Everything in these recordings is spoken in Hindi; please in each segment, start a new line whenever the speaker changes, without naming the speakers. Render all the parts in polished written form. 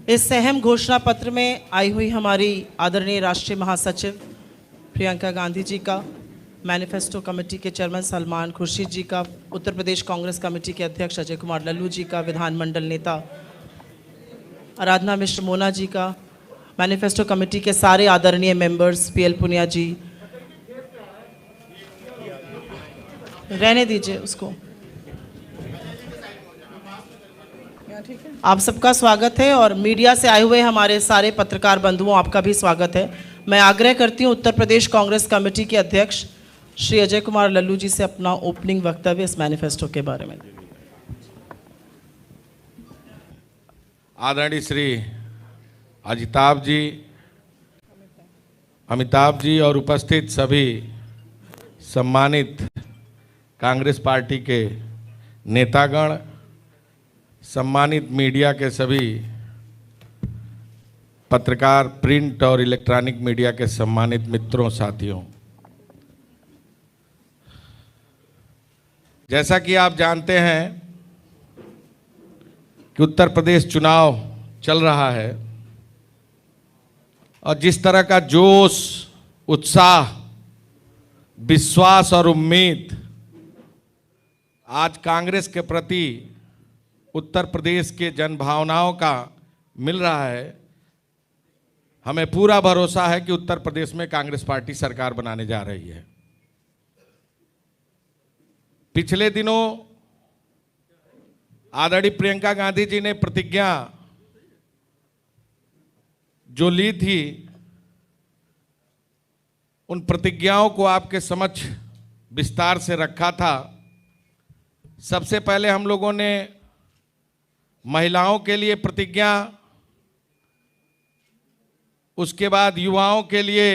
इस अहम घोषणा पत्र में आई हुई हमारी आदरणीय राष्ट्रीय महासचिव प्रियंका गांधी जी का, मैनिफेस्टो कमेटी के चेयरमैन सलमान खुर्शीद जी का, उत्तर प्रदेश कांग्रेस कमेटी के अध्यक्ष अजय कुमार लल्लू जी का, विधानमंडल नेता आराधना मिश्र मोना जी का, मैनिफेस्टो कमेटी के सारे आदरणीय मेंबर्स, पीएल पुनिया जी, रहने दीजिए उसको, आप सबका स्वागत है। और मीडिया से आए हुए हमारे सारे पत्रकार बंधुओं, आपका भी स्वागत है। मैं आग्रह करती हूं उत्तर प्रदेश कांग्रेस कमेटी के अध्यक्ष श्री अजय कुमार लल्लू जी से अपना ओपनिंग वक्तव्य इस मैनिफेस्टो के बारे में।
आदरणीय श्री अमिताभ जी और उपस्थित सभी सम्मानित कांग्रेस पार्टी के नेतागण, सम्मानित मीडिया के सभी पत्रकार, प्रिंट और इलेक्ट्रॉनिक मीडिया के सम्मानित मित्रों, साथियों, जैसा कि आप जानते हैं कि उत्तर प्रदेश चुनाव चल रहा है और जिस तरह का जोश, उत्साह, विश्वास और उम्मीद आज कांग्रेस के प्रति उत्तर प्रदेश के जनभावनाओं का मिल रहा है, हमें पूरा भरोसा है कि उत्तर प्रदेश में कांग्रेस पार्टी सरकार बनाने जा रही है। पिछले दिनों आदरणीय प्रियंका गांधी जी ने प्रतिज्ञा जो ली थी, उन प्रतिज्ञाओं को आपके समक्ष विस्तार से रखा था। सबसे पहले हम लोगों ने महिलाओं के लिए प्रतिज्ञा, उसके बाद युवाओं के लिए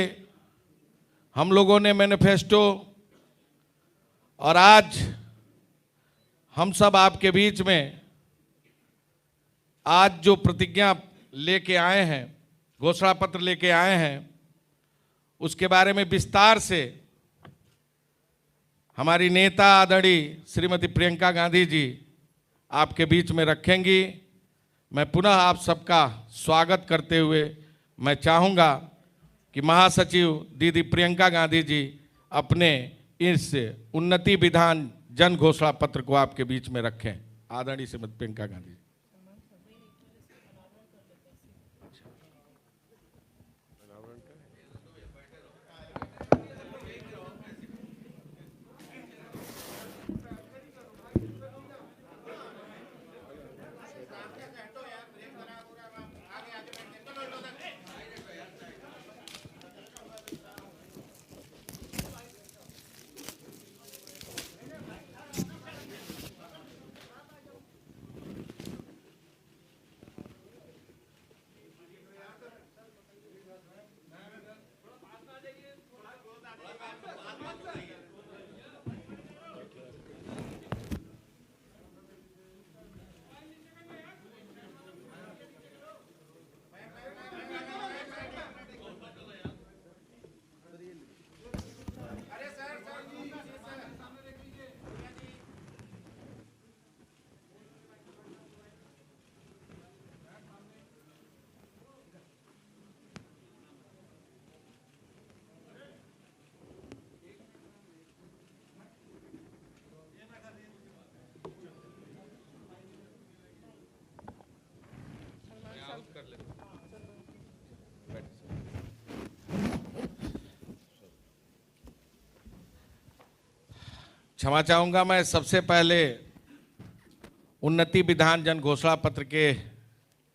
हम लोगों ने मैनिफेस्टो, और आज हम सब आपके बीच में आज जो प्रतिज्ञा लेके आए हैं, घोषणा पत्र लेके आए हैं, उसके बारे में विस्तार से हमारी नेता आदरणीय श्रीमती प्रियंका गांधी जी आपके बीच में रखेंगी। मैं पुनः आप सबका स्वागत करते हुए मैं चाहूँगा कि महासचिव दीदी प्रियंका गांधी जी अपने इस उन्नति विधान जन घोषणा पत्र को आपके बीच में रखें। आदरणीय श्रीमती प्रियंका गांधी जी। क्षमा चाहूँगा, मैं सबसे पहले उन्नति विधान जन घोषणा पत्र के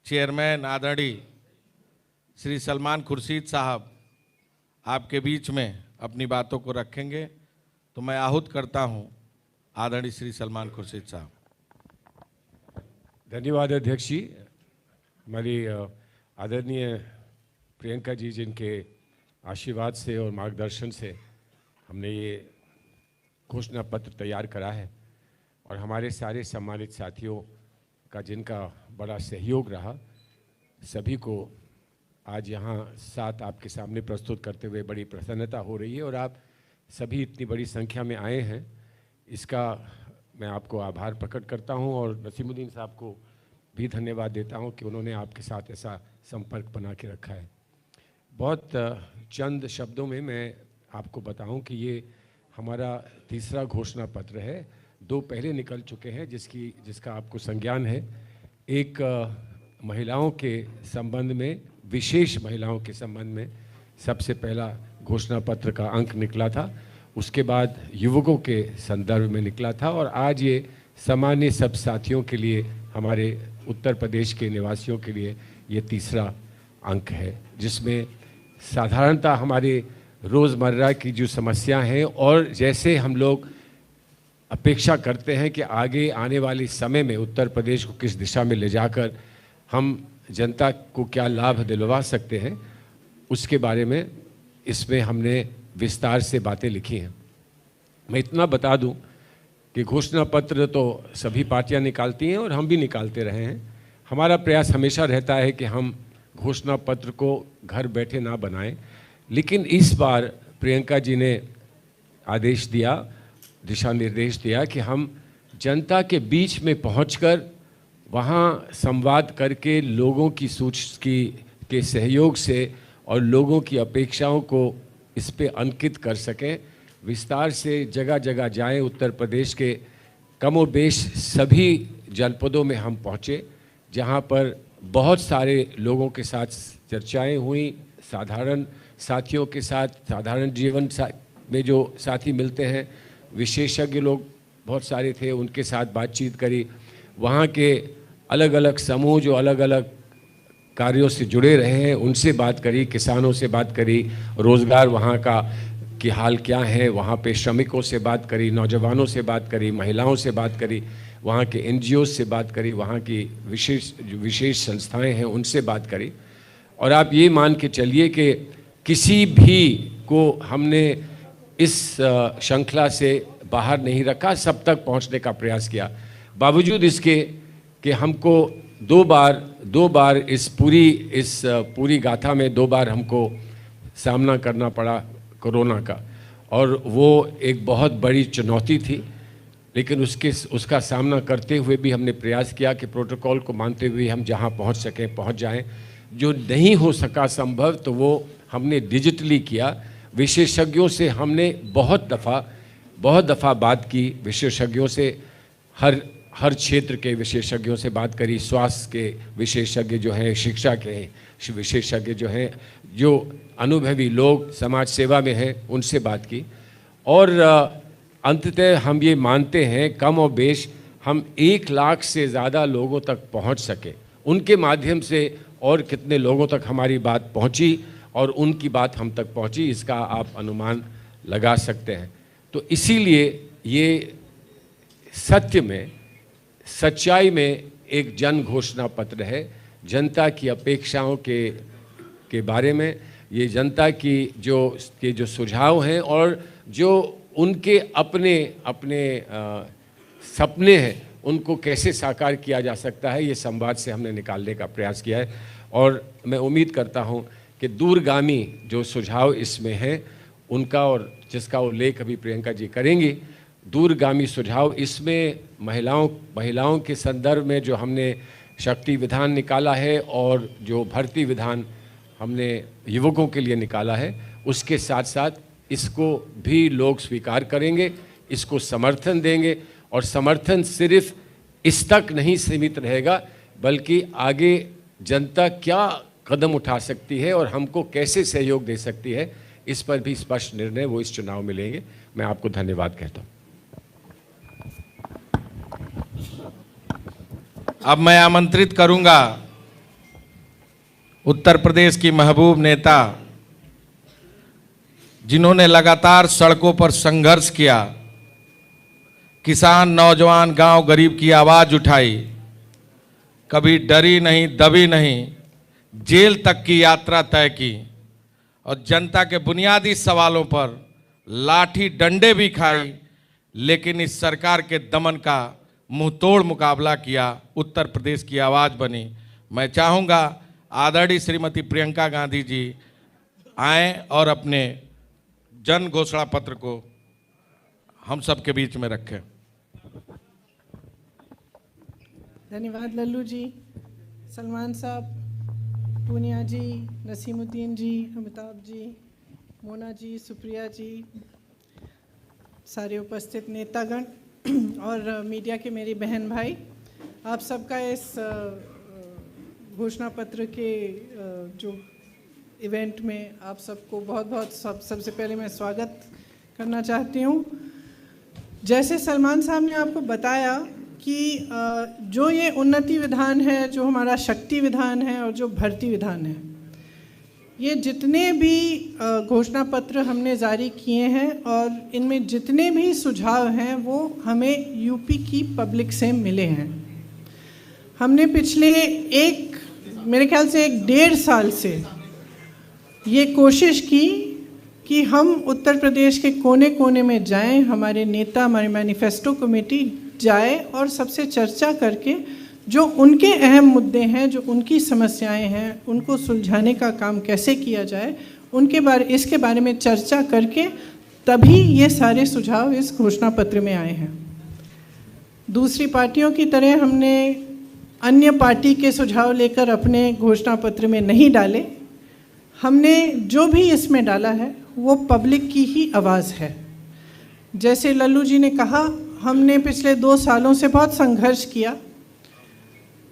चेयरमैन आदरणीय श्री सलमान खुर्शीद साहब आपके बीच में अपनी बातों को रखेंगे, तो मैं आहूत करता हूँ आदरणीय श्री सलमान खुर्शीद साहब।
धन्यवाद अध्यक्ष जी। हमारी आदरणीय प्रियंका जी, जिनके आशीर्वाद से और मार्गदर्शन से हमने ये घोषणा पत्र तैयार करा है, और हमारे सारे सम्मानित साथियों का जिनका बड़ा सहयोग रहा, सभी को आज यहाँ साथ आपके सामने प्रस्तुत करते हुए बड़ी प्रसन्नता हो रही है। और आप सभी इतनी बड़ी संख्या में आए हैं, इसका मैं आपको आभार प्रकट करता हूँ। और नसीमुद्दीन साहब को भी धन्यवाद देता हूं कि उन्होंने आपके साथ ऐसा संपर्क बना के रखा है। बहुत चंद शब्दों में मैं आपको बताऊं कि ये हमारा तीसरा घोषणा पत्र है। 2 पहले निकल चुके हैं जिसका आपको संज्ञान है। एक महिलाओं के संबंध में, विशेष महिलाओं के संबंध में सबसे पहला घोषणा पत्र का अंक निकला था, उसके बाद युवकों के संदर्भ में निकला था, और आज ये सामान्य सब साथियों के लिए, हमारे उत्तर प्रदेश के निवासियों के लिए ये तीसरा अंक है, जिसमें साधारणतः हमारे रोज़मर्रा की जो समस्या हैं और जैसे हम लोग अपेक्षा करते हैं कि आगे आने वाले समय में उत्तर प्रदेश को किस दिशा में ले जाकर हम जनता को क्या लाभ दिलवा सकते हैं, उसके बारे में इसमें हमने विस्तार से बातें लिखी हैं। मैं इतना बता दूं कि घोषणा पत्र तो सभी पार्टियां निकालती हैं और हम भी निकालते रहे हैं। हमारा प्रयास हमेशा रहता है कि हम घोषणा पत्र को घर बैठे ना बनाएं, लेकिन इस बार प्रियंका जी ने आदेश दिया, दिशा निर्देश दिया कि हम जनता के बीच में पहुंचकर वहां संवाद करके लोगों की के सहयोग से और लोगों की अपेक्षाओं को इस पे अंकित कर सकें। विस्तार से जगह जगह जाएं। उत्तर प्रदेश के कमोबेश सभी जनपदों में हम पहुँचे, जहाँ पर बहुत सारे लोगों के साथ चर्चाएं हुई, साधारण साथियों के साथ, साधारण जीवन में जो साथी मिलते हैं, विशेषज्ञ लोग बहुत सारे थे, उनके साथ बातचीत करी। वहाँ के अलग अलग समूह जो अलग अलग कार्यों से जुड़े रहे हैं उनसे बात करी, किसानों से बात करी, रोज़गार वहाँ का की हाल क्या है, वहाँ पे श्रमिकों से बात करी, नौजवानों से बात करी, महिलाओं से बात करी, वहाँ के NGOs से बात करी, वहाँ की विशेष संस्थाएं हैं उनसे बात करी। और आप ये मान के चलिए कि किसी भी को हमने इस श्रृंखला से बाहर नहीं रखा, सब तक पहुँचने का प्रयास किया। बावजूद इसके कि हमको दो बार इस पूरी गाथा में 2 बार हमको सामना करना पड़ा कोरोना का, और वो एक बहुत बड़ी चुनौती थी। लेकिन उसका सामना करते हुए भी हमने प्रयास किया कि प्रोटोकॉल को मानते हुए हम जहां पहुंच सकें पहुंच जाएं। जो नहीं हो सका संभव तो वो हमने डिजिटली किया। विशेषज्ञों से हमने बहुत दफ़ा बात की, विशेषज्ञों से हर क्षेत्र के विशेषज्ञों से बात करी, स्वास्थ्य के विशेषज्ञ जो हैं, शिक्षा के विशेषज्ञ जो हैं, जो अनुभवी लोग समाज सेवा में हैं, उनसे बात की। और अंततः हम ये मानते हैं कम और बेश हम 1 लाख से ज़्यादा लोगों तक पहुंच सके। उनके माध्यम से और कितने लोगों तक हमारी बात पहुंची और उनकी बात हम तक पहुंची, इसका आप अनुमान लगा सकते हैं। तो इसीलिए ये सच्चाई में एक जन घोषणा पत्र है, जनता की अपेक्षाओं के बारे में। ये जनता की जो सुझाव हैं और जो उनके अपने सपने हैं, उनको कैसे साकार किया जा सकता है, ये संवाद से हमने निकालने का प्रयास किया है। और मैं उम्मीद करता हूं कि दूरगामी जो सुझाव इसमें हैं उनका, और जिसका उल्लेख अभी प्रियंका जी करेंगी, दूरगामी सुझाव इसमें महिलाओं के संदर्भ में जो हमने शक्ति विधान निकाला है और जो भर्ती विधान हमने युवकों के लिए निकाला है, उसके साथ साथ इसको भी लोग स्वीकार करेंगे, इसको समर्थन देंगे। और समर्थन सिर्फ इस तक नहीं सीमित रहेगा, बल्कि आगे जनता क्या कदम उठा सकती है और हमको कैसे सहयोग दे सकती है, इस पर भी स्पष्ट निर्णय वो इस चुनाव में लेंगे। मैं आपको धन्यवाद कहता हूँ।
अब मैं आमंत्रित करूंगा उत्तर प्रदेश की महबूब नेता, जिन्होंने लगातार सड़कों पर संघर्ष किया, किसान, नौजवान, गांव गरीब की आवाज उठाई, कभी डरी नहीं, दबी नहीं, जेल तक की यात्रा तय की और जनता के बुनियादी सवालों पर लाठी डंडे भी खाई, लेकिन इस सरकार के दमन का मुंहतोड़ मुकाबला किया, उत्तर प्रदेश की आवाज बनी। मैं चाहूँगा आदरणीय श्रीमती प्रियंका गांधी जी आएं और अपने जन घोषणा पत्र को हम सबके बीच में रखें।
धन्यवाद लल्लू जी।
सलमान साहब, पूनिया जी, नसीमुद्दीन जी, अमिताभ जी, मोना जी, सुप्रिया जी, सारे उपस्थित नेतागण और मीडिया के मेरी बहन भाई, आप सबका इस घोषणा पत्र के जो इवेंट में आप सबको बहुत बहुत सबसे पहले मैं स्वागत करना चाहती हूँ। जैसे सलमान साहब ने आपको बताया कि जो ये उन्नति विधान है, जो हमारा शक्ति विधान है और जो भर्ती विधान है, ये जितने भी घोषणा पत्र हमने जारी किए हैं और इनमें जितने भी सुझाव हैं वो हमें यूपी की पब्लिक से मिले हैं। हमने पिछले मेरे ख्याल से 1.5 साल से ये कोशिश की कि हम उत्तर प्रदेश के कोने कोने में जाएं, हमारे नेता, हमारी मैनिफेस्टो कमेटी जाए और सबसे चर्चा करके जो उनके अहम मुद्दे हैं, जो उनकी समस्याएं हैं, उनको सुलझाने का काम कैसे किया जाए, इसके बारे में चर्चा करके तभी ये सारे सुझाव इस घोषणा पत्र में आए हैं। दूसरी पार्टियों की तरह हमने अन्य पार्टी के सुझाव लेकर अपने घोषणा पत्र में नहीं डाले। हमने जो भी इसमें डाला है वो पब्लिक की ही आवाज़ है। जैसे लल्लू जी ने कहा, हमने पिछले 2 सालों से बहुत संघर्ष किया,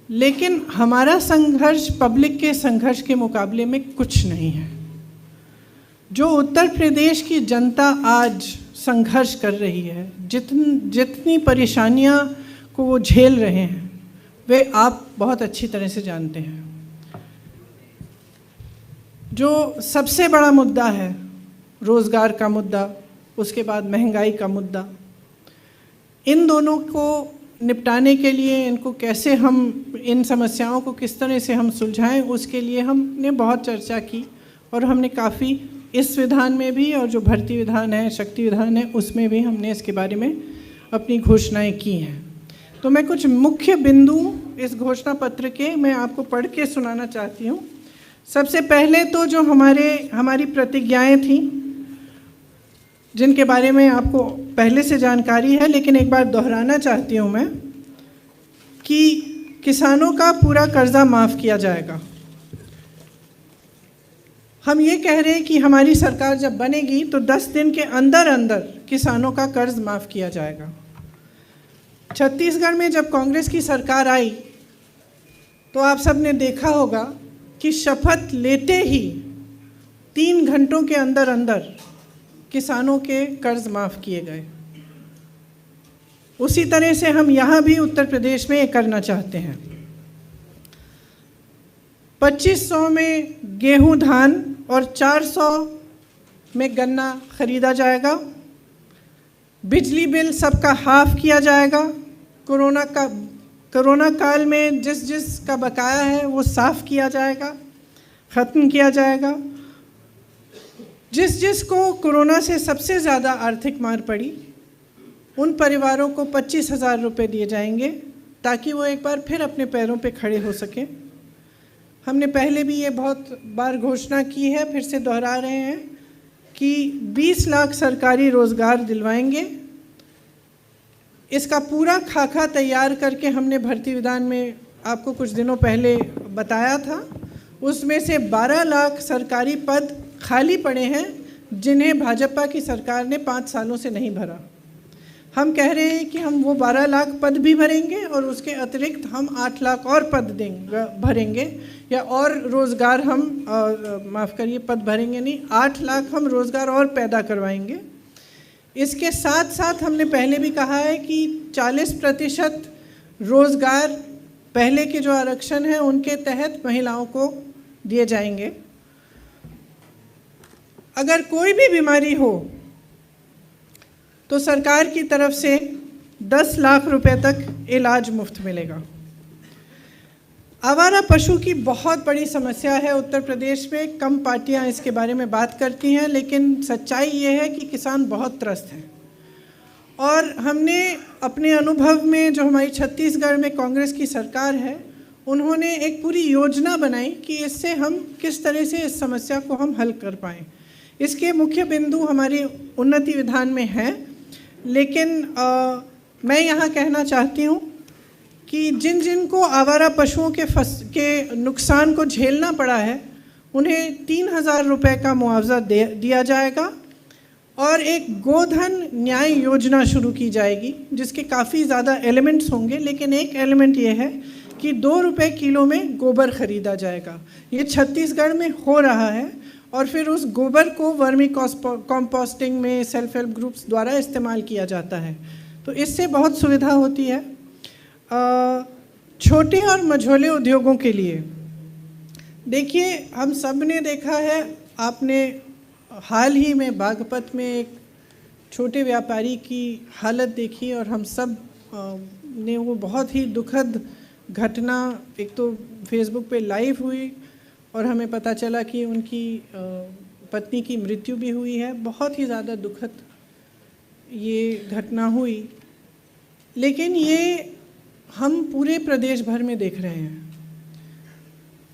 लेकिन हमारा संघर्ष पब्लिक के संघर्ष के मुकाबले में कुछ नहीं है। जो उत्तर प्रदेश की जनता आज संघर्ष कर रही है, जितनी परेशानियां को वो झेल रहे हैं, वे आप बहुत अच्छी तरह से जानते हैं। जो सबसे बड़ा मुद्दा है रोज़गार का मुद्दा, उसके बाद महंगाई का मुद्दा, इन दोनों को निपटाने के लिए इनको कैसे हम, इन समस्याओं को किस तरह से हम सुलझाएं, उसके लिए हमने बहुत चर्चा की और हमने काफ़ी इस विधान में भी और जो भर्ती विधान है, शक्ति विधान है, उसमें भी हमने इसके बारे में अपनी घोषणाएं की हैं। तो मैं कुछ मुख्य बिंदु इस घोषणा पत्र के मैं आपको पढ़ के सुनाना चाहती हूँ। सबसे पहले तो जो हमारी प्रतिज्ञाएं थी, जिनके बारे में आपको पहले से जानकारी है, लेकिन एक बार दोहराना चाहती हूँ मैं कि किसानों का पूरा कर्जा माफ़ किया जाएगा। हम ये कह रहे हैं कि हमारी सरकार जब बनेगी तो 10 दिन के अंदर अंदर किसानों का कर्ज माफ़ किया जाएगा। छत्तीसगढ़ में जब कांग्रेस की सरकार आई तो आप सब ने देखा होगा कि शपथ लेते ही 3 घंटों के अंदर अंदर किसानों के कर्ज माफ़ किए गए। उसी तरह से हम यहाँ भी उत्तर प्रदेश में करना चाहते हैं। 2500 में गेहूं, धान और 400 में गन्ना खरीदा जाएगा। बिजली बिल सबका हाफ किया जाएगा। कोरोना काल में जिस का बकाया है वो साफ़ किया जाएगा, ख़त्म किया जाएगा। जिस को कोरोना से सबसे ज़्यादा आर्थिक मार पड़ी, उन परिवारों को 25,000 रुपये दिए जाएंगे ताकि वो एक बार फिर अपने पैरों पे खड़े हो सकें। हमने पहले भी ये बहुत बार घोषणा की है, फिर से दोहरा रहे हैं कि 20 लाख सरकारी रोज़गार दिलवाएंगे। इसका पूरा खाका तैयार करके हमने भर्ती विधान में आपको कुछ दिनों पहले बताया था। उसमें से 12 लाख सरकारी पद खाली पड़े हैं जिन्हें भाजपा की सरकार ने 5 सालों से नहीं भरा। हम कह रहे हैं कि हम वो 12 लाख पद भी भरेंगे और उसके अतिरिक्त हम 8 लाख और पद भरेंगे, या और रोज़गार हम माफ़ करिए, पद भरेंगे नहीं, 8 लाख हम रोज़गार और पैदा करवाएंगे। इसके साथ साथ हमने पहले भी कहा है कि 40% रोज़गार पहले के जो आरक्षण हैं उनके तहत महिलाओं को दिए जाएंगे। अगर कोई भी बीमारी हो तो सरकार की तरफ से 10 लाख रुपए तक इलाज मुफ्त मिलेगा। आवारा पशु की बहुत बड़ी समस्या है उत्तर प्रदेश में। कम पार्टियां इसके बारे में बात करती हैं, लेकिन सच्चाई ये है कि किसान बहुत त्रस्त हैं। और हमने अपने अनुभव में, जो हमारी छत्तीसगढ़ में कांग्रेस की सरकार है, उन्होंने एक पूरी योजना बनाई कि इससे हम किस तरह से इस समस्या को हम हल कर पाएँ। इसके मुख्य बिंदु हमारी उन्नति विधान में हैं, लेकिन मैं यहाँ कहना चाहती हूँ कि जिन जिन को आवारा पशुओं के नुकसान को झेलना पड़ा है उन्हें 3,000 रुपये का मुआवजा दिया जाएगा और एक गोधन न्याय योजना शुरू की जाएगी जिसके काफ़ी ज़्यादा एलिमेंट्स होंगे, लेकिन एक एलिमेंट ये है कि 2 रुपये किलो में गोबर खरीदा जाएगा। ये छत्तीसगढ़ में हो रहा है और फिर उस गोबर को वर्मी कॉम्पोस्टिंग में सेल्फ हेल्प ग्रुप्स द्वारा इस्तेमाल किया जाता है, तो इससे बहुत सुविधा होती है। छोटे और मझोले उद्योगों के लिए देखिए, हम सब ने देखा है, आपने हाल ही में बागपत में एक छोटे व्यापारी की हालत देखी और हम सब ने वो बहुत ही दुखद घटना, एक तो फेसबुक पे लाइव हुई और हमें पता चला कि उनकी पत्नी की मृत्यु भी हुई है। बहुत ही ज़्यादा दुखद ये घटना हुई, लेकिन ये हम पूरे प्रदेश भर में देख रहे हैं।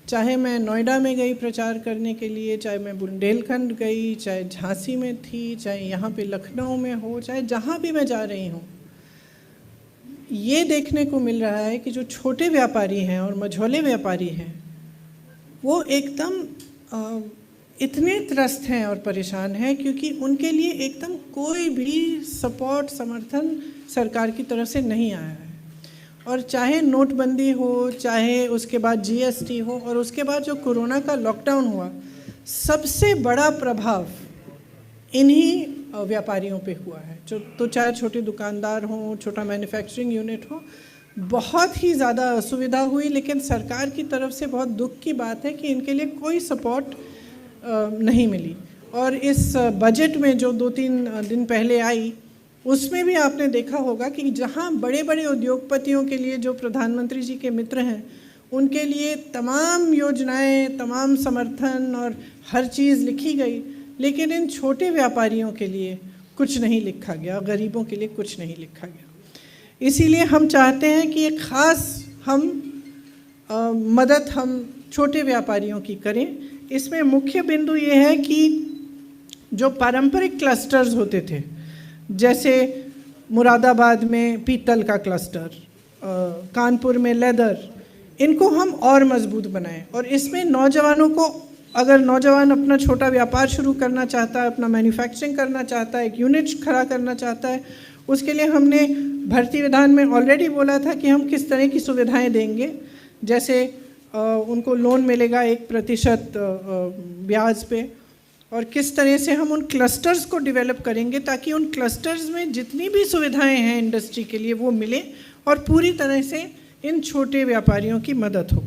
चाहे मैं नोएडा में गई प्रचार करने के लिए, चाहे मैं बुंदेलखंड गई, चाहे झांसी में थी, चाहे यहाँ पे लखनऊ में हो, चाहे जहाँ भी मैं जा रही हूँ, ये देखने को मिल रहा है कि जो छोटे व्यापारी हैं और मझोले व्यापारी हैं वो एकदम इतने त्रस्त हैं और परेशान हैं क्योंकि उनके लिए एकदम कोई भी सपोर्ट समर्थन सरकार की तरफ से नहीं आया है। और चाहे नोटबंदी हो, चाहे उसके बाद जीएसटी हो और उसके बाद जो कोरोना का लॉकडाउन हुआ, सबसे बड़ा प्रभाव इन्हीं व्यापारियों पे हुआ है। तो चाहे छोटे दुकानदार हों, छोटा मैन्युफैक्चरिंग यूनिट हो, बहुत ही ज़्यादा असुविधा हुई। लेकिन सरकार की तरफ से बहुत दुख की बात है कि इनके लिए कोई सपोर्ट नहीं मिली। और इस बजट में जो 2-3 दिन पहले आई, उसमें भी आपने देखा होगा कि जहां बड़े बड़े उद्योगपतियों के लिए, जो प्रधानमंत्री जी के मित्र हैं, उनके लिए तमाम योजनाएं, तमाम समर्थन और हर चीज़ लिखी गई, लेकिन इन छोटे व्यापारियों के लिए कुछ नहीं लिखा गया, गरीबों के लिए कुछ नहीं लिखा गया। इसीलिए हम चाहते हैं कि एक ख़ास मदद हम छोटे व्यापारियों की करें। इसमें मुख्य बिंदु ये है कि जो पारंपरिक क्लस्टर्स होते थे, जैसे मुरादाबाद में पीतल का क्लस्टर, कानपुर में लेदर, इनको हम और मजबूत बनाएं। और इसमें नौजवानों को, अगर नौजवान अपना छोटा व्यापार शुरू करना चाहता है, अपना मैन्युफैक्चरिंग करना चाहता है, एक यूनिट खड़ा करना चाहता है, उसके लिए हमने भर्ती विधान में ऑलरेडी बोला था कि हम किस तरह की सुविधाएं देंगे। जैसे उनको लोन मिलेगा 1% ब्याज पे, और किस तरह से हम उन क्लस्टर्स को डेवलप करेंगे ताकि उन क्लस्टर्स में जितनी भी सुविधाएं हैं इंडस्ट्री के लिए वो मिले और पूरी तरह से इन छोटे व्यापारियों की मदद हो।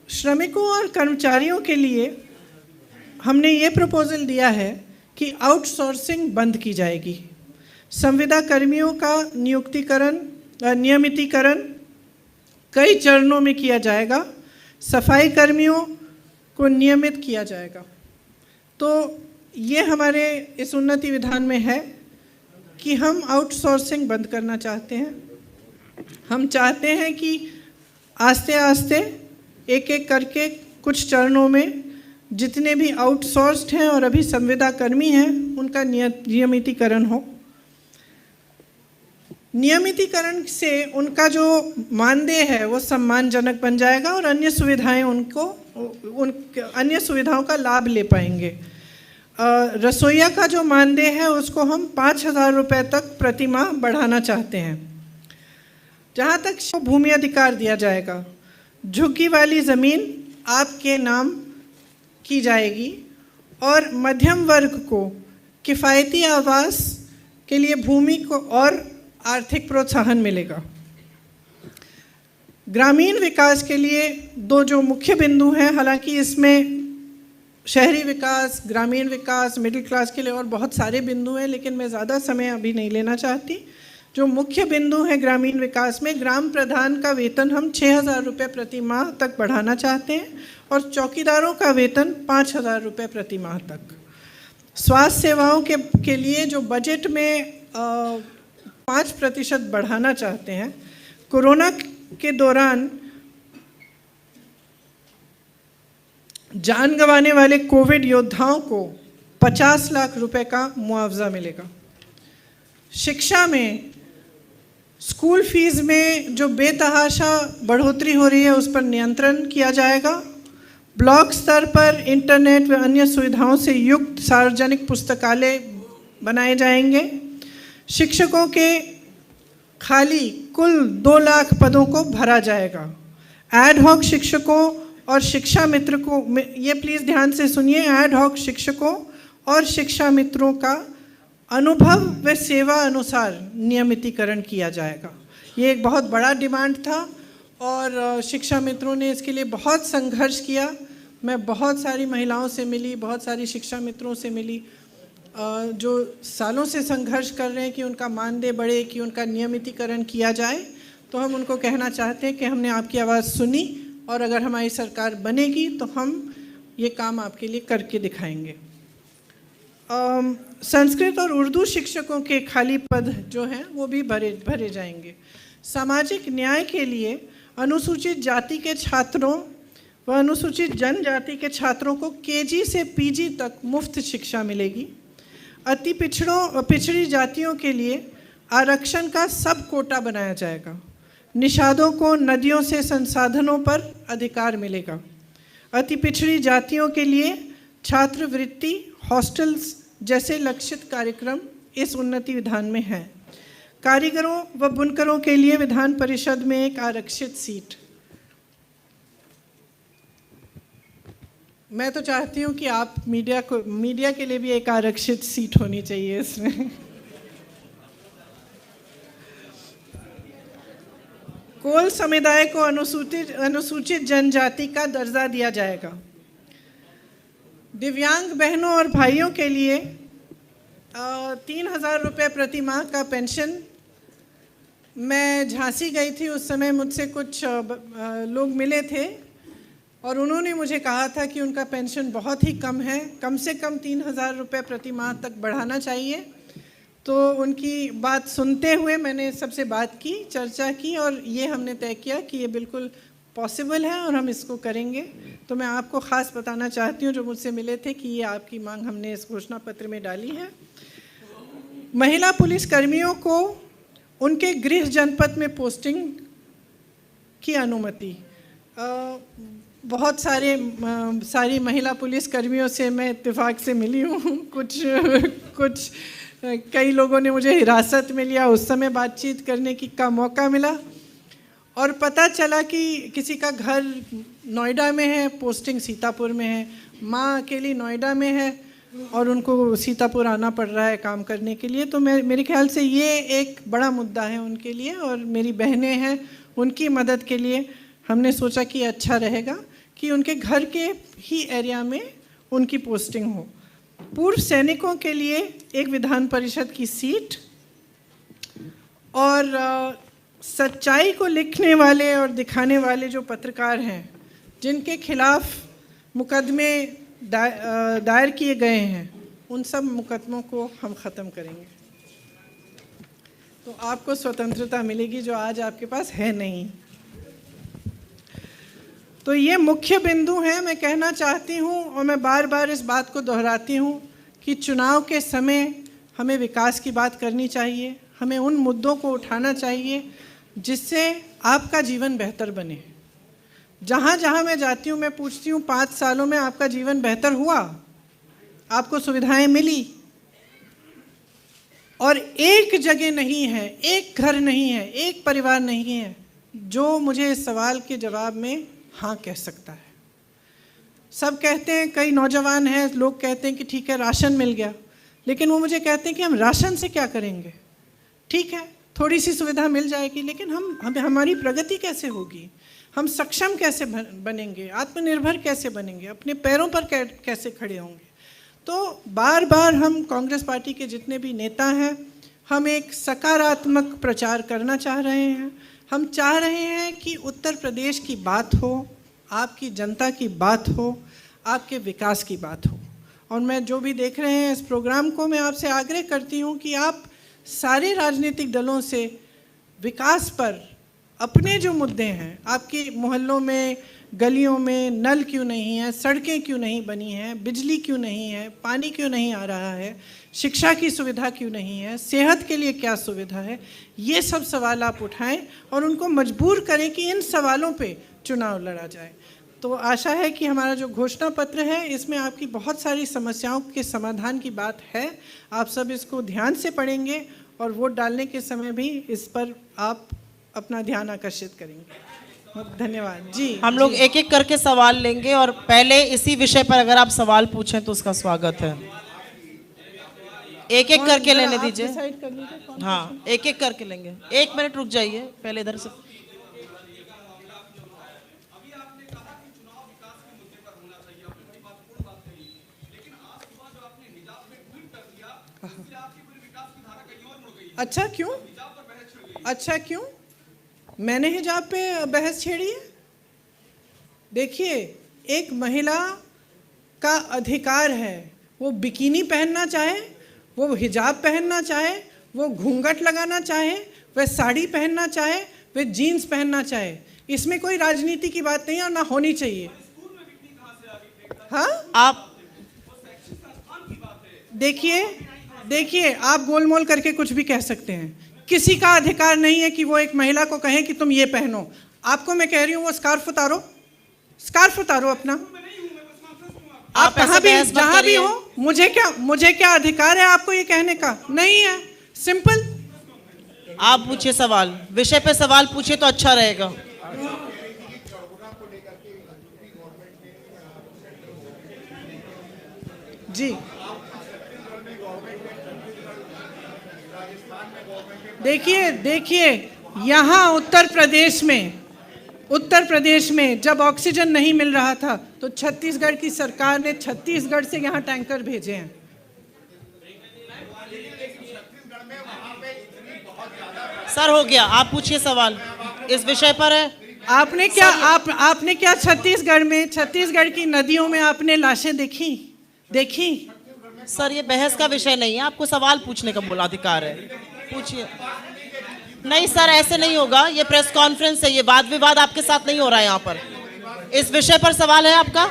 श्रमिकों और कर्मचारियों के लिए हमने ये प्रपोजल दिया है कि आउटसोर्सिंग बंद की जाएगी। संविदा कर्मियों का नियमितीकरण कई चरणों में किया जाएगा। सफाई कर्मियों को नियमित किया जाएगा। तो ये हमारे इस उन्नति विधान में है कि हम आउटसोर्सिंग बंद करना चाहते हैं। हम चाहते हैं कि आस्ते आस्ते एक एक करके कुछ चरणों में जितने भी आउटसोर्स्ड हैं और अभी संविदा कर्मी हैं उनका नियमितीकरण हो। नियमितीकरण से उनका जो मानदेय है वो सम्मानजनक बन जाएगा और अन्य सुविधाएं अन्य सुविधाओं का लाभ ले पाएंगे। रसोइया का जो मानदेय है उसको हम 5,000 रुपये तक प्रति माह बढ़ाना चाहते हैं। जहाँ तक भूमि अधिकार दिया जाएगा, झुग्गी वाली ज़मीन आपके नाम की जाएगी और मध्यम वर्ग को किफ़ायती आवास के लिए भूमि को और आर्थिक प्रोत्साहन मिलेगा। ग्रामीण विकास के लिए 2 जो मुख्य बिंदु हैं, हालांकि इसमें शहरी विकास, ग्रामीण विकास, मिडिल क्लास के लिए और बहुत सारे बिंदु हैं, लेकिन मैं ज़्यादा समय अभी नहीं लेना चाहती। जो मुख्य बिंदु है ग्रामीण विकास में, ग्राम प्रधान का वेतन हम 6,000 रुपये प्रति माह तक बढ़ाना चाहते हैं और चौकीदारों का वेतन 5,000 रुपये प्रति माह तक। स्वास्थ्य सेवाओं के लिए जो बजट में 5% बढ़ाना चाहते हैं। कोरोना के दौरान जान गंवाने वाले कोविड योद्धाओं को 50 लाख रुपए का मुआवजा मिलेगा। शिक्षा में स्कूल फीस में जो बेतहाशा बढ़ोतरी हो रही है उस पर नियंत्रण किया जाएगा। ब्लॉक स्तर पर इंटरनेट व अन्य सुविधाओं से युक्त सार्वजनिक पुस्तकालय बनाए जाएंगे। शिक्षकों के खाली कुल 2 लाख पदों को भरा जाएगा। एड हॉक शिक्षकों और शिक्षा मित्र को, ये प्लीज़ ध्यान से सुनिए, एड हॉक शिक्षकों और शिक्षा मित्रों का अनुभव व सेवा अनुसार नियमितीकरण किया जाएगा। ये एक बहुत बड़ा डिमांड था और शिक्षा मित्रों ने इसके लिए बहुत संघर्ष किया। मैं बहुत सारी महिलाओं से मिली, बहुत सारी शिक्षा मित्रों से मिली जो सालों से संघर्ष कर रहे हैं कि उनका मानदेय बढ़े, कि उनका नियमितीकरण किया जाए। तो हम उनको कहना चाहते हैं कि हमने आपकी आवाज़ सुनी और अगर हमारी सरकार बनेगी तो हम ये काम आपके लिए करके दिखाएंगे। संस्कृत और उर्दू शिक्षकों के खाली पद जो हैं वो भी भरे जाएंगे। सामाजिक न्याय के लिए अनुसूचित जाति के छात्रों व अनुसूचित जनजाति के छात्रों को केजी से पीजी तक मुफ्त शिक्षा मिलेगी। अति पिछड़ी जातियों के लिए आरक्षण का सब कोटा बनाया जाएगा। निषादों को नदियों से संसाधनों पर अधिकार मिलेगा। अति पिछड़ी जातियों के लिए छात्रवृत्ति, हॉस्टल्स जैसे लक्षित कार्यक्रम इस उन्नति विधान में हैं। कारीगरों व बुनकरों के लिए विधान परिषद में एक आरक्षित सीट। मैं तो चाहती हूँ कि आप मीडिया के लिए भी एक आरक्षित सीट होनी चाहिए इसमें। कोल समुदाय को अनुसूचित जनजाति का दर्जा दिया जाएगा। दिव्यांग बहनों और भाइयों के लिए 3,000 रुपये प्रति माह का पेंशन। मैं झांसी गई थी, उस समय मुझसे कुछ लोग मिले थे और उन्होंने मुझे कहा था कि उनका पेंशन बहुत ही कम है, कम से कम 3,000 रुपये प्रति माह तक बढ़ाना चाहिए। तो उनकी बात सुनते हुए मैंने सबसे बात की, चर्चा की और ये हमने तय किया कि ये बिल्कुल पॉसिबल है और हम इसको करेंगे। तो मैं आपको ख़ास बताना चाहती हूँ जो मुझसे मिले थे कि ये आपकी मांग हमने इस घोषणा पत्र में डाली है। महिला पुलिस कर्मियों को उनके गृह जनपद में पोस्टिंग की अनुमति। बहुत सारी महिला पुलिस कर्मियों से मैं इत्तेफाक से मिली हूँ। कुछ कई लोगों ने मुझे हिरासत में लिया, उस समय बातचीत करने का मौका मिला और पता चला कि किसी का घर नोएडा में है, पोस्टिंग सीतापुर में है। माँ अकेली नोएडा में है और उनको सीतापुर आना पड़ रहा है काम करने के लिए। तो मेरे ख्याल से ये एक बड़ा मुद्दा है उनके लिए और मेरी बहनें हैं, उनकी मदद के लिए हमने सोचा कि अच्छा रहेगा कि उनके घर के ही एरिया में उनकी पोस्टिंग हो। पूर्व सैनिकों के लिए एक विधान परिषद की सीट और सच्चाई को लिखने वाले और दिखाने वाले जो पत्रकार हैं जिनके खिलाफ मुकदमे दायर किए गए हैं, उन सब मुकदमों को हम ख़त्म करेंगे। तो आपको स्वतंत्रता मिलेगी जो आज आपके पास है नहीं। तो ये मुख्य बिंदु हैं। मैं कहना चाहती हूँ और मैं बार बार इस बात को दोहराती हूँ कि चुनाव के समय हमें विकास की बात करनी चाहिए, हमें उन मुद्दों को उठाना चाहिए जिससे आपका जीवन बेहतर बने। जहाँ जहाँ मैं जाती हूँ मैं पूछती हूँ 5 सालों में आपका जीवन बेहतर हुआ, आपको सुविधाएं मिली? और एक जगह नहीं है, एक घर नहीं है, एक परिवार नहीं है जो मुझे इस सवाल के जवाब में हाँ कह सकता है। सब कहते हैं, कई नौजवान हैं, लोग कहते हैं कि ठीक है राशन मिल गया, लेकिन वो मुझे कहते हैं कि हम राशन से क्या करेंगे? ठीक है थोड़ी सी सुविधा मिल जाएगी, लेकिन हमारी प्रगति कैसे होगी? हम सक्षम कैसे बनेंगे? आत्मनिर्भर कैसे बनेंगे? अपने पैरों पर कैसे खड़े होंगे? तो बार बार हम कांग्रेस पार्टी के जितने भी नेता हैं, हम एक सकारात्मक प्रचार करना चाह रहे हैं। हम चाह रहे हैं कि उत्तर प्रदेश की बात हो, आपकी जनता की बात हो, आपके विकास की बात हो। और मैं जो भी देख रहे हैं इस प्रोग्राम को, मैं आपसे आग्रह करती हूँ कि आप सारे राजनीतिक दलों से विकास पर अपने जो मुद्दे हैं, आपके मोहल्लों में, गलियों में नल क्यों नहीं है, सड़कें क्यों नहीं बनी हैं, बिजली क्यों नहीं है, पानी क्यों नहीं आ रहा है, शिक्षा की सुविधा क्यों नहीं है, सेहत के लिए क्या सुविधा है, ये सब सवाल आप उठाएं और उनको मजबूर करें कि इन सवालों पे चुनाव लड़ा जाए। तो आशा है कि हमारा जो घोषणा पत्र है इसमें आपकी बहुत सारी समस्याओं के समाधान की बात है। आप सब इसको ध्यान से पढ़ेंगे और वोट डालने के समय भी इस पर आप अपना ध्यान आकर्षित करेंगे। धन्यवाद जी।
हम लोग एक एक करके सवाल लेंगे और पहले इसी विषय पर अगर आप सवाल पूछें तो उसका स्वागत है। एक एक करके लेने दीजिए। हाँ, एक एक करके लेंगे। 1 मिनट रुक जाइए, पहले इधर से।
अच्छा क्यों? अच्छा क्यों? मैंने हिजाब पे बहस छेड़ी है? देखिए, एक महिला का अधिकार है, वो बिकिनी पहनना चाहे, वो हिजाब पहनना चाहे, वो घूंघट लगाना चाहे, वह साड़ी पहनना चाहे, वह जीन्स पहनना चाहे। इसमें कोई राजनीति की बात नहीं है और ना होनी चाहिए। हाँ,
आप
देखिए, आप गोलमोल करके कुछ भी कह सकते हैं। किसी का अधिकार नहीं है कि वो एक महिला को कहे कि तुम ये पहनो। आपको मैं कह रही हूँ वो स्कार्फ उतारो अपना। आप कहाँ भी जहाँ भी हो, मुझे क्या अधिकार है आपको ये कहने का? नहीं है, सिंपल।
आप पूछिए सवाल, विषय पे सवाल पूछिए तो अच्छा रहेगा।
जी, देखिए यहाँ उत्तर प्रदेश में जब ऑक्सीजन नहीं मिल रहा था तो छत्तीसगढ़ की सरकार ने छत्तीसगढ़ से यहाँ टैंकर भेजे हैं।
सर हो गया, आप पूछिए सवाल, इस विषय पर है।
आपने क्या छत्तीसगढ़ की नदियों में आपने लाशें देखी?
सर ये बहस का विषय नहीं है, आपको सवाल पूछने का बोला अधिकार है, पूछिए। नहीं सर, ऐसे नहीं होगा, ये प्रेस कॉन्फ्रेंस है, ये वाद विवाद आपके साथ नहीं हो रहा है यहाँ पर। इस विषय पर सवाल है आपका?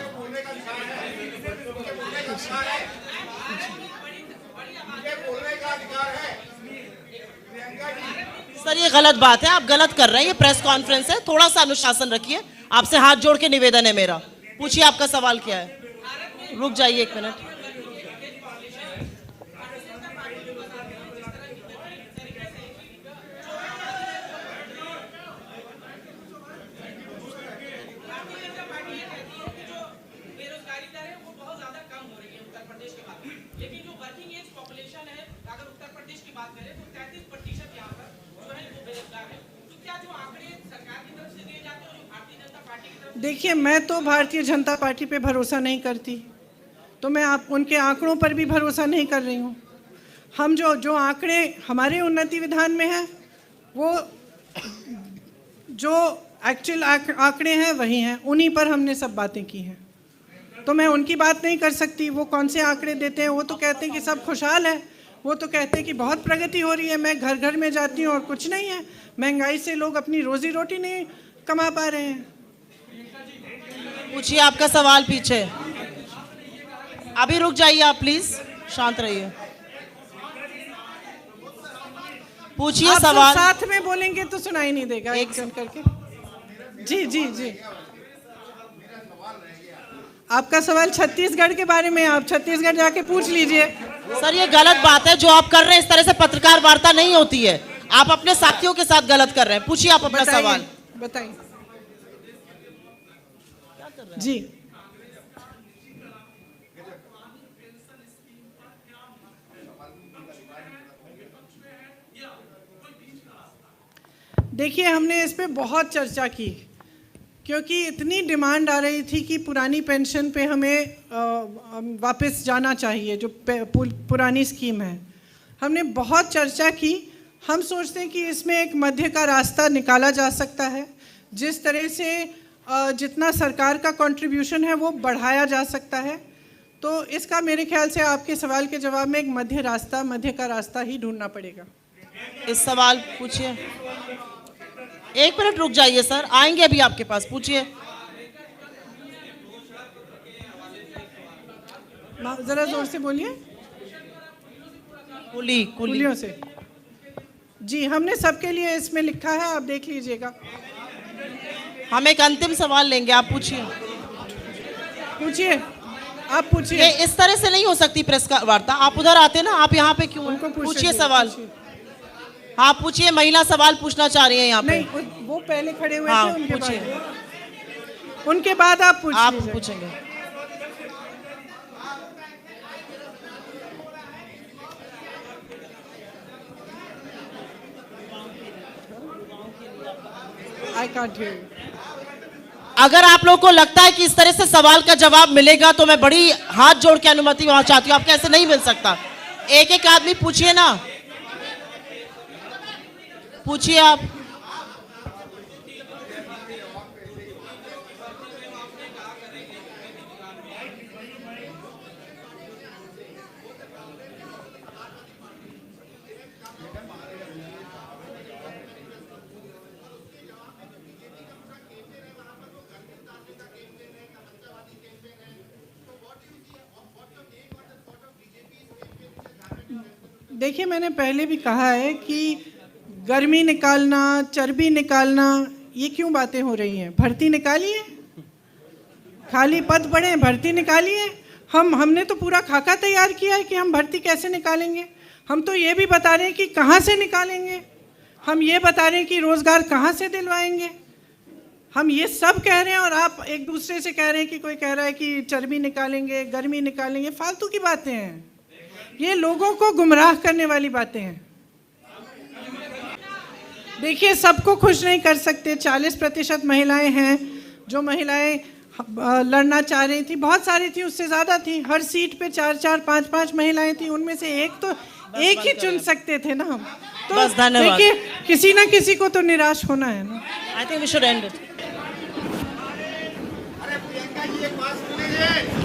सर ये गलत बात है, आप गलत कर रहे हैं, ये प्रेस कॉन्फ्रेंस है, थोड़ा सा अनुशासन रखिए। आपसे हाथ जोड़ के निवेदन है मेरा। पूछिए आपका सवाल क्या है। रुक जाइए 1 मिनट।
देखिए, मैं तो भारतीय जनता पार्टी पे भरोसा नहीं करती, तो मैं उनके आंकड़ों पर भी भरोसा नहीं कर रही हूँ। हम जो आंकड़े हमारे उन्नति विधान में हैं, वो जो एक्चुअल आंकड़े हैं वही हैं, उन्हीं पर हमने सब बातें की हैं। तो मैं उनकी बात नहीं कर सकती। वो कौन से आंकड़े देते हैं? वो तो कहते हैं कि सब खुशहाल है, वो तो कहते हैं कि बहुत प्रगति हो रही है। मैं घर घर में जाती हूँ और कुछ नहीं है, महंगाई से लोग अपनी रोजी रोटी नहीं कमा पा रहे हैं।
पूछिए आपका सवाल पीछे। अभी रुक जाइए आप, प्लीज शांत रहिए। पूछिए सवाल।
साथ में बोलेंगे तो सुनाई नहीं देगा, एक जन करके। जी, आपका सवाल छत्तीसगढ़ के बारे में, आप छत्तीसगढ़ जाके पूछ लीजिए।
सर ये गलत बात है जो आप कर रहे हैं, इस तरह से पत्रकार वार्ता नहीं होती है। आप अपने साथियों के साथ गलत कर रहे हैं। पूछिए आप अपना सवाल।
बताइए जी। देखिए, हमने इस पे बहुत चर्चा की, क्योंकि इतनी डिमांड आ रही थी कि पुरानी पेंशन पे हमें वापस जाना चाहिए, जो पुरानी स्कीम है। हमने बहुत चर्चा की। हम सोचते हैं कि इसमें एक मध्य का रास्ता निकाला जा सकता है, जिस तरह से जितना सरकार का कंट्रीब्यूशन है वो बढ़ाया जा सकता है। तो इसका मेरे ख्याल से आपके सवाल के जवाब में एक मध्य का रास्ता ही ढूंढना पड़ेगा।
इस सवाल पूछिए। 1 मिनट रुक जाइए सर, आएंगे अभी आपके पास। पूछिए।
जरा जोर से बोलिए। कुलियों से। जी, हमने सबके लिए इसमें लिखा है, आप देख लीजिएगा।
हम एक अंतिम सवाल लेंगे, आप पूछिए।
पूछिए, आप पूछिए।
ये इस तरह से नहीं हो सकती प्रेस का वार्ता। आप उधर आते ना, आप यहाँ पे क्यों हैं?
उनको
पूछिए सवाल। हाँ पूछिए, महिला सवाल पूछना चाह रही है यहाँ पे।
नहीं, वो पहले खड़े हुए
हाँ,
थे, उनके
पूछिए।
बाद उनके बाद आप पूछ
आप
लीजिए।
पूछेंगे।
I can't hear you.
अगर आप लोगों को लगता है कि इस तरह से सवाल का जवाब मिलेगा तो मैं बड़ी हाथ जोड़ के अनुमति वहां चाहती हूँ। आपको ऐसे नहीं मिल सकता। एक एक आदमी पूछिए ना, पूछिए आप।
देखिए, मैंने पहले भी कहा है कि गर्मी निकालना, चर्बी निकालना, ये क्यों बातें हो रही हैं? भर्ती निकालिए, खाली पद पड़े हैं, भर्ती निकालिए। हमने तो पूरा खाका तैयार किया है कि हम भर्ती कैसे निकालेंगे। हम तो ये भी बता रहे हैं कि कहाँ से निकालेंगे, हम ये बता रहे हैं कि रोजगार कहाँ से दिलवाएंगे। हम ये सब कह रहे हैं और आप एक दूसरे से कह रहे हैं कि कोई कह रहा है कि चर्बी निकालेंगे, गर्मी निकालेंगे। फालतू की बातें हैं, ये लोगों को गुमराह करने वाली बातें हैं। देखिए, सबको खुश नहीं कर सकते। 40% महिलाएं हैं, जो महिलाएं लड़ना चाह रही थी, बहुत सारी थी, उससे ज़्यादा थी। हर सीट पे 4-4, 5-5 महिलाएं थी, उनमें से एक ही चुन सकते थे ना हम। तो
बस, धन्यवाद।
देखिए, किसी ना किसी को तो निराश होना है ना।
I think we should end it.
अरे प्रियंका जी, एक बात सुन लीजिए।